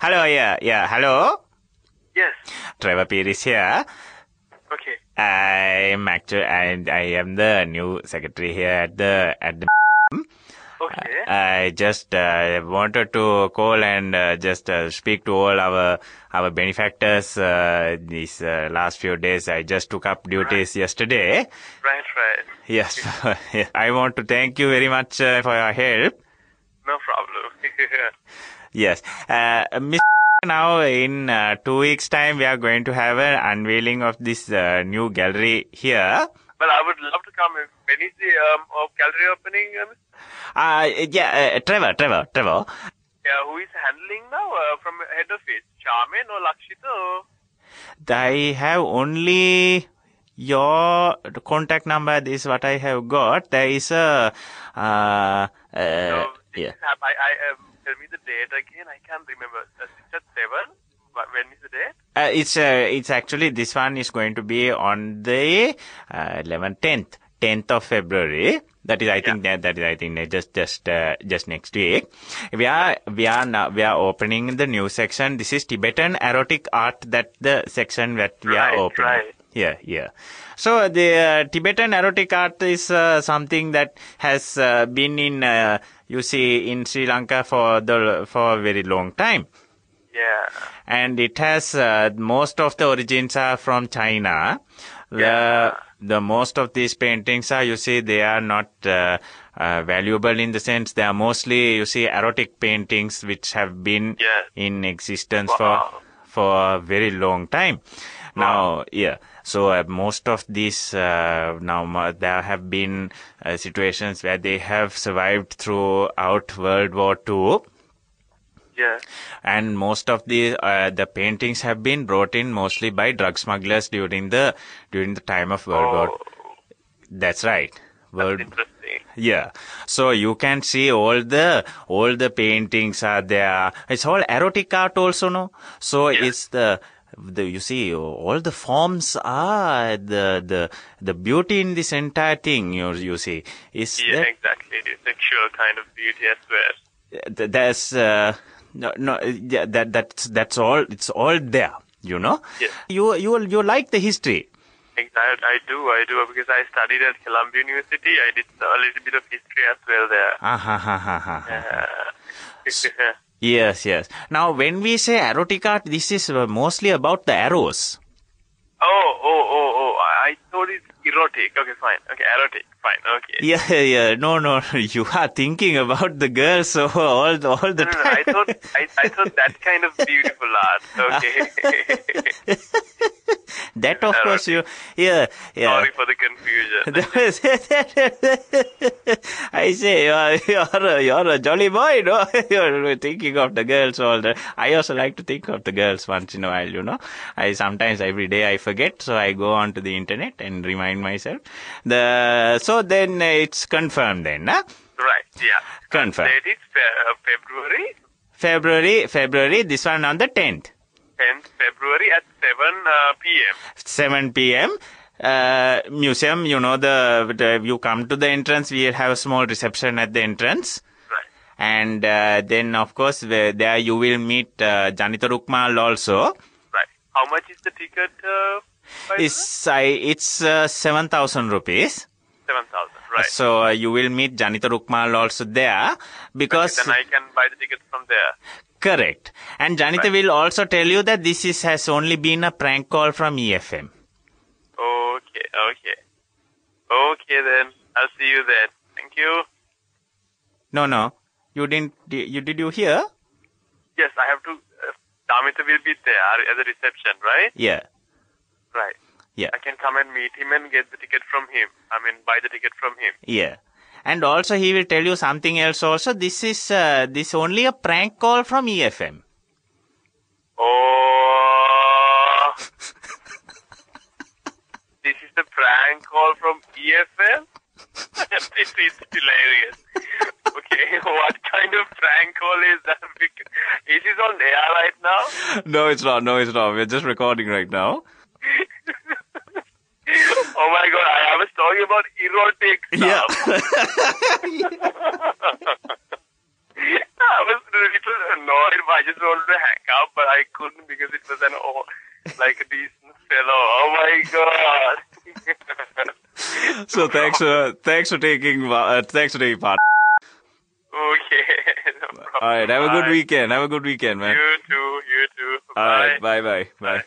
Hello, hello. Yes. Trevor Pierce here. Okay. I am the new secretary here at the. Okay. I just wanted to call and just speak to all our benefactors these last few days. I just took up duties yesterday. Right. Yes, I want to thank you very much for your help. No problem. Yes, Miss. Now, in 2 weeks' time, we are going to have an unveiling of this new gallery here. Well, I would love to come. When is the gallery opening? Trevor. Yeah, who is handling now from head office? Charmin or Lakshita? I have only your contact number. This is what I have got. There is a... Tell me the date again. I can't remember. It's at 7. When is the date? It's actually, this one is going to be on the 10th of February. That is, I think just next week. We are opening the new section. This is Tibetan erotic art. That the section that we are opening. Right. Yeah. So the Tibetan erotic art is something that has been in in Sri Lanka for a very long time. Yeah. And it has most of the origins are from China. Yeah. The most of these paintings are, they are not valuable in the sense they are mostly, erotic paintings which have been in existence for a very long time. Now, so most of these now there have been situations where they have survived throughout World War II. Yeah. And most of the paintings have been brought in mostly by drug smugglers during the time of World War. That's right. That's interesting. Yeah. So you can see all the paintings are there. It's all erotic art also, no? So it's you see, all the forms are the beauty in this entire thing. You see, Exactly. The sexual kind of beauty as well. There's that's all. It's all there. Yeah. You like the history. Exactly. I do because I studied at Columbia University. I did a little bit of history as well there. Yes. Now, when we say erotic art, this is mostly about the arrows. Oh! I thought it's erotic. Okay, fine. Okay, erotic. Fine. Okay. Yeah. No. You are thinking about the girls all the time. No. I thought that kind of beautiful art. Okay. That of course you. Yeah. Sorry for the confusion. I say you're a jolly boy, no? You're thinking of the girls all the. I also like to think of the girls once in a while, I sometimes every day I forget, so I go onto the internet and remind myself. So then it's confirmed then, huh? Right. Yeah. Confirmed. Date is February. February. This one on the 10th. 10th February at 7 p.m. 7 p.m. Museum, you come to the entrance, we have a small reception at the entrance. Right. And then, of course, there you will meet Janita Rukmal also. Right. How much is the ticket? It's 7,000 rupees. 7,000, right. So you will meet Janita Rukmal also there because... Then I can buy the tickets from there. Correct. And Janita will also tell you that this has only been a prank call from EFM. Okay then. I'll see you then. Thank you. No. You didn't... Did you hear? Yes, I have to... Damita will be there at the reception, right? Yeah. Right. Yeah. I can come and meet him and get the ticket from him. Buy the ticket from him. Yeah. And also he will tell you something else also. This is only a prank call from EFM. Oh. This is the prank call from EFM? This is hilarious. Okay, what kind of prank call is that? Is this on air right now? No, it's not. We're just recording right now. Oh my God, I was talking about erotic stuff. Yeah. I was a little annoyed, but I just wanted to hang up, but I couldn't because it was like a decent fellow. Oh my god! So thanks for taking part. Okay. No problem. All right. Have a good weekend. Have a good weekend, man. You too. All right. Bye. Bye.